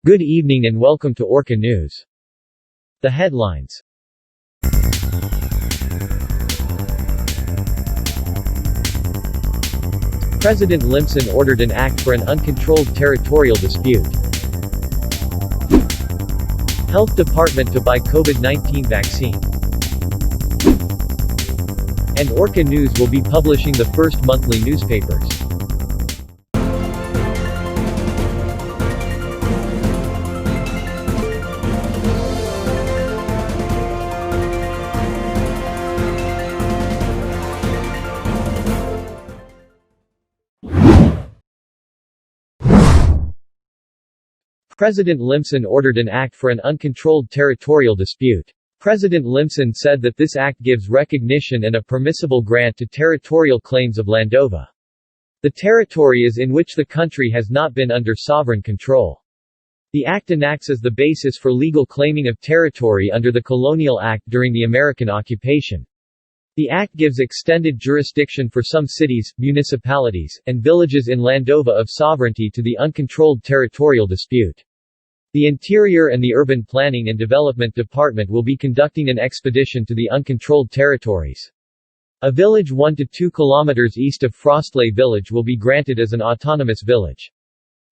Good evening and welcome to Orca News. The headlines. President Limson ordered an act for an uncontrolled territorial dispute. Health Department to buy COVID-19 vaccine. And Orca News will be publishing the first monthly newspapers. President Limson ordered an act for an uncontrolled territorial dispute. President Limson said that this act gives recognition and a permissible grant to territorial claims of Landova. The territory is in which the country has not been under sovereign control. The act enacts as the basis for legal claiming of territory under the Colonial Act during the American occupation. The act gives extended jurisdiction for some cities, municipalities, and villages in Landova of sovereignty to the uncontrolled territorial dispute. The Interior and the Urban Planning and Development Department will be conducting an expedition to the uncontrolled territories. A village 1 to 2 kilometers east of Frostley Village will be granted as an autonomous village.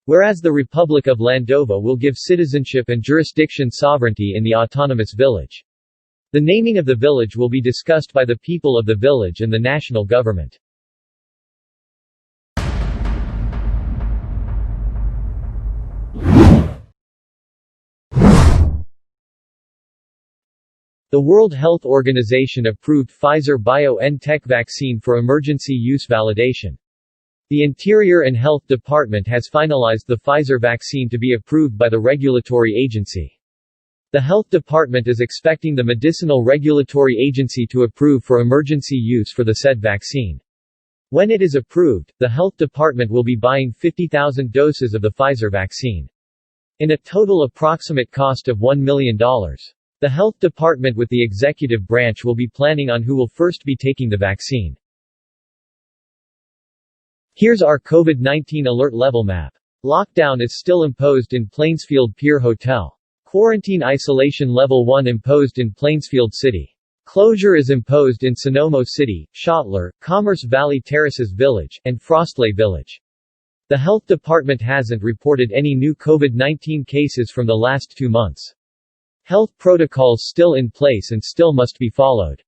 Whereas the Republic of Landova will give citizenship and jurisdiction sovereignty in the autonomous village. The naming of the village will be discussed by the people of the village and the national government. The World Health Organization approved Pfizer-BioNTech vaccine for emergency use validation. The Interior and Health Department has finalized the Pfizer vaccine to be approved by the regulatory agency. The Health Department is expecting the Medicinal Regulatory Agency to approve for emergency use for the said vaccine. When it is approved, the Health Department will be buying 50,000 doses of the Pfizer vaccine. In a total approximate cost of $1 million. The Health Department with the executive branch will be planning on who will first be taking the vaccine. Here's our COVID-19 alert level map. Lockdown is still imposed in Plainsfield Pier Hotel. Quarantine isolation level 1 imposed in Plainsfield City. Closure is imposed in Sonomo City, Schottler, Commerce Valley Terraces Village, and Frostley Village. The Health Department hasn't reported any new COVID-19 cases from the last 2 months. Health protocols still in place and still must be followed.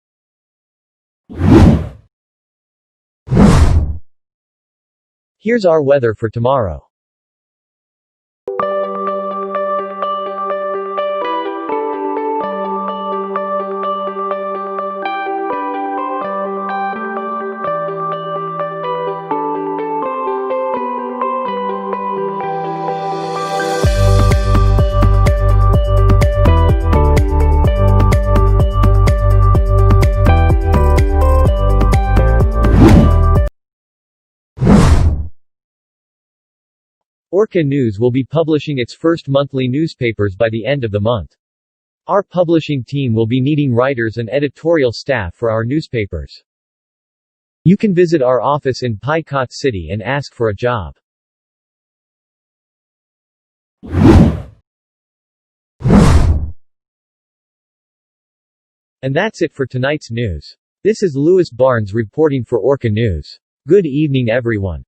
Here's our weather for tomorrow. Orca News will be publishing its first monthly newspapers by the end of the month. Our publishing team will be needing writers and editorial staff for our newspapers. You can visit our office in Picot City and ask for a job. And that's it for tonight's news. This is Louis Barnes reporting for Orca News. Good evening everyone.